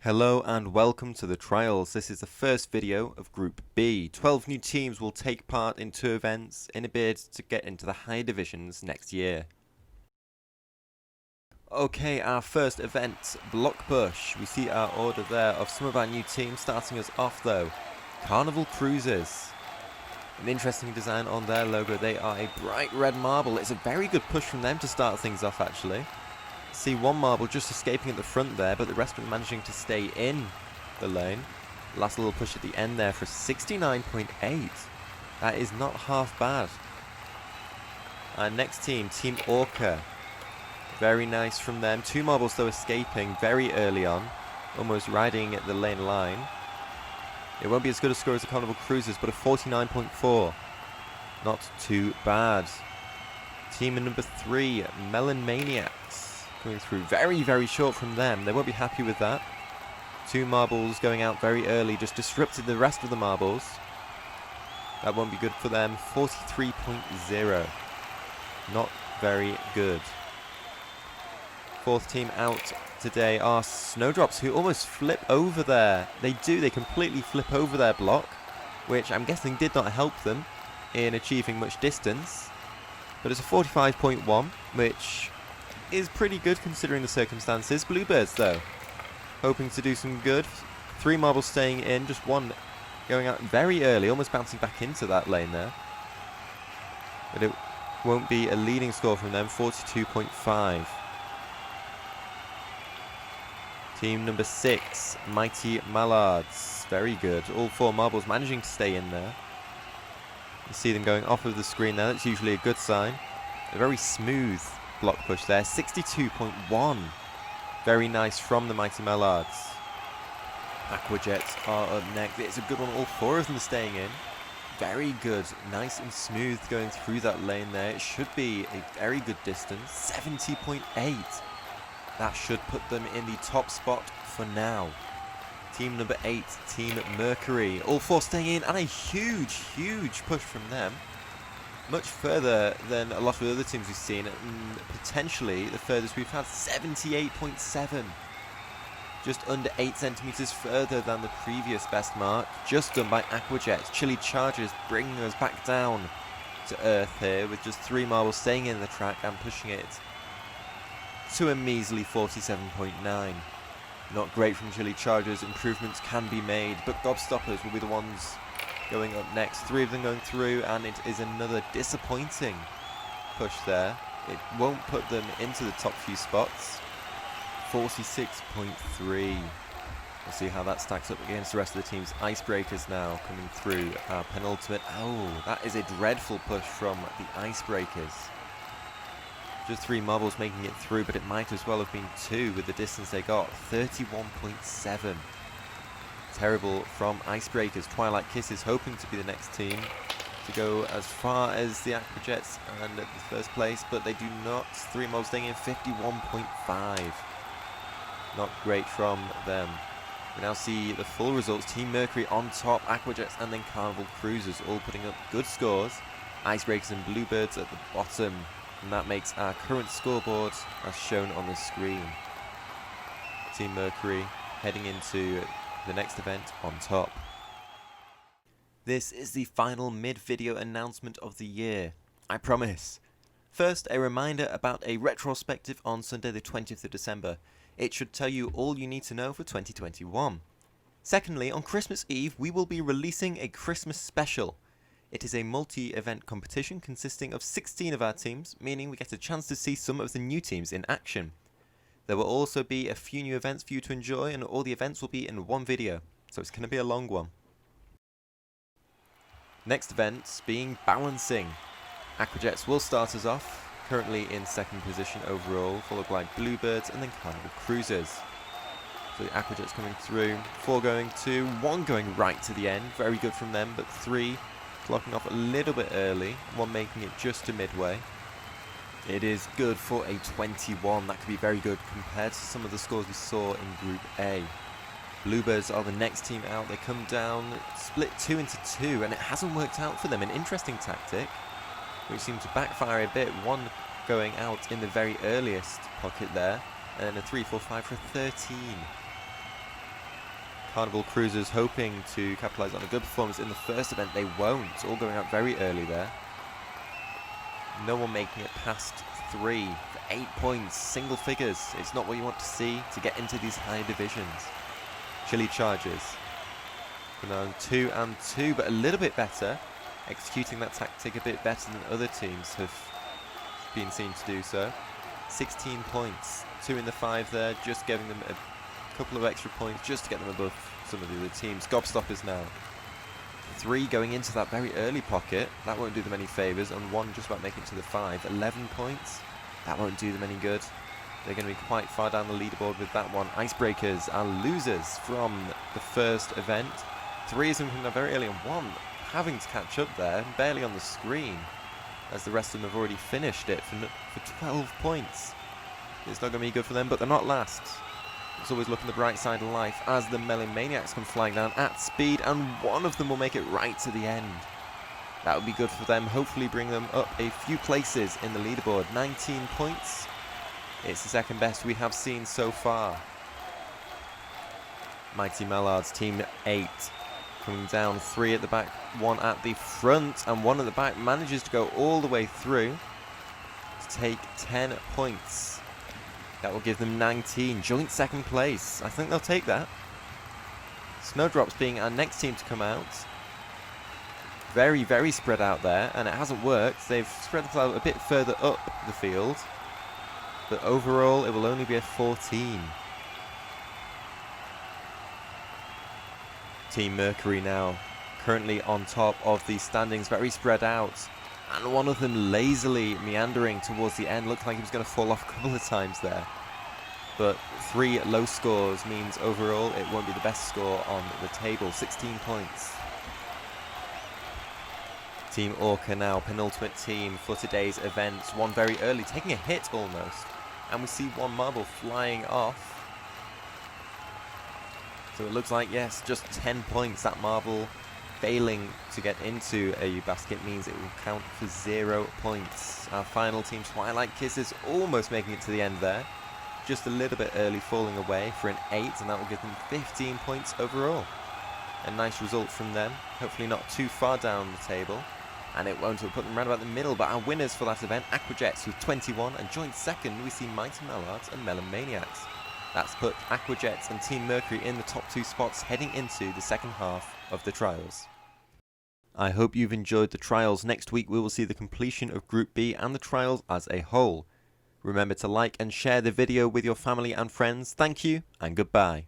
Hello and welcome to the trials. This is the first video of Group B. 12 new teams will take part in 2 events in a bid to get into the higher divisions next year. Okay, our first event, Blockbush. We see our order there of some of our new teams. Starting us off though, Carnival Cruisers. An interesting design on their logo. They are a bright red marble. It's a very good push from them to start things off actually. See one marble just escaping at the front there, but the rest of them managing to stay in the lane. Last little push at the end there for 69.8. That is not half bad. Our next team, Team Orca. Very nice from them. 2 marbles though escaping very early on, almost riding at the lane line. It won't be as good a score as the Carnival Cruisers, but a 49.4. Not too bad. Team number 3, Melon Maniacs. Coming through very, very short from them. They won't be happy with that. 2 marbles going out very early, just disrupted the rest of the marbles. That won't be good for them. 43.0. Not very good. 4th team out today are Snowdrops, who almost flip over there. They completely flip over their block, which I'm guessing did not help them in achieving much distance. But it's a 45.1, which is pretty good considering the circumstances. Bluebirds though, hoping to do some good. 3 marbles staying in, just 1 going out very early, almost bouncing back into that lane there. But it won't be a leading score from them, 42.5. Team number 6, Mighty Mallards. Very good. All 4 marbles managing to stay in there. You see them going off of the screen there. That's usually a good sign. A very smooth block push there. 62.1. Very nice from the Mighty Mallards. Aquajets are up next. It's a good one. All 4 of them staying in. Very good. Nice and smooth going through that lane there. It should be a very good distance. 70.8. That should put them in the top spot for now. Team number 8, Team Mercury. All 4 staying in, and a huge, huge push from them. Much further than a lot of other teams we've seen, and potentially the furthest we've had, 78.7. Just under 8 centimeters further than the previous best mark, just done by Aquajets. Chili Chargers bringing us back down to earth here, with just 3 marbles staying in the track and pushing it to a measly 47.9. Not great from Chili Chargers. Improvements can be made, but Gobstoppers will be the ones going up next. 3 of them going through, and it is another disappointing push there. It won't put them into the top few spots. 46.3. We'll see how that stacks up against the rest of the team's Icebreakers now coming through our penultimate. Oh, that is a dreadful push from the Icebreakers. Just 3 marbles making it through, but it might as well have been 2 with the distance they got. 31.7. Terrible from Icebreakers. Twilight Kisses hoping to be the next team to go as far as the Aquajets and at the first place, but they do not. 3 marbles staying in. 51.5. Not great from them. We now see the full results. Team Mercury on top, Aquajets and then Carnival Cruisers all putting up good scores. Icebreakers and Bluebirds at the bottom. And that makes our current scoreboard as shown on the screen. Team Mercury heading into the next event on top. This is the final mid-video announcement of the year. I promise. First, a reminder about a retrospective on Sunday the 20th of December. It should tell you all you need to know for 2021. Secondly, on Christmas Eve, we will be releasing a Christmas special. It is a multi-event competition consisting of 16 of our teams, meaning we get a chance to see some of the new teams in action. There will also be a few new events for you to enjoy, and all the events will be in one video, so it's going to be a long one. Next event being Balancing. Aquajets will start us off, currently in 2nd position overall, followed by Bluebirds and then Carnival Cruisers. So the Aquajets coming through, 4 going to, 1 going right to the end, very good from them, but 3 clocking off a little bit early, 1 making it just to midway. It is good for a 21. That could be very good compared to some of the scores we saw in Group A. Bluebirds are the next team out. They come down, split 2 into 2, and it hasn't worked out for them. An interesting tactic, which seemed to backfire a bit. 1 going out in the very earliest pocket there, and then a 3-4-5 for 13. Carnival Cruisers hoping to capitalise on a good performance in the first event. They won't. All going out very early there. No one making it past 3 for 8 points, single figures. It's not what you want to see to get into these higher divisions. Chili Chargers. Now 2 and 2, but a little bit better. Executing that tactic a bit better than other teams have been seen to do so. 16 points. 2 in the 5 there, just giving them a couple of extra points just to get them above some of the other teams. Gobstoppers now. 3 going into that very early pocket. That won't do them any favours. And 1 just about making it to the 5. 11 points. That won't do them any good. They're going to be quite far down the leaderboard with that one. Icebreakers are losers from the first event. 3 is coming down very early, and 1 having to catch up there, barely on the screen, as the rest of them have already finished it for 12 points. It's not going to be good for them, but they're not last. It's always look on the bright side of life as the Melon Maniacs come flying down at speed, and 1 of them will make it right to the end. That would be good for them, hopefully bring them up a few places in the leaderboard. 19 points. It's the second best we have seen so far. Mighty Mallards, Team 8. Coming down, 3 at the back, 1 at the front, and 1 at the back manages to go all the way through to take 10 points. That will give them 19, joint second place. I think they'll take that. Snowdrops being our next team to come out. Very, very spread out there, and it hasn't worked. They've spread themselves out a bit further up the field, but overall it will only be a 14. Team Mercury now currently on top of the standings, very spread out, and 1 of them lazily meandering towards the end. Looked like he was going to fall off a couple of times there, but 3 low scores means overall it won't be the best score on the table. 16 points. Team Orca now, penultimate team for today's event. 1 very early, taking a hit almost, and we see 1 marble flying off. So it looks like, yes, just 10 points. That marble failing to get into a basket means it will count for 0 points. Our final team, Twilight Kisses, almost making it to the end there. Just a little bit early, falling away for an 8, and that will give them 15 points overall. A nice result from them. Hopefully not too far down the table. And it won't have put them right about the middle, but our winners for that event, Aquajets with 21, and joint second, we see Mighty Mallards and Melon Maniacs. That's put Aquajets and Team Mercury in the top 2 spots heading into the second half of the trials. I hope you've enjoyed the trials. Next week we will see the completion of Group B and the trials as a whole. Remember to like and share the video with your family and friends. Thank you and goodbye.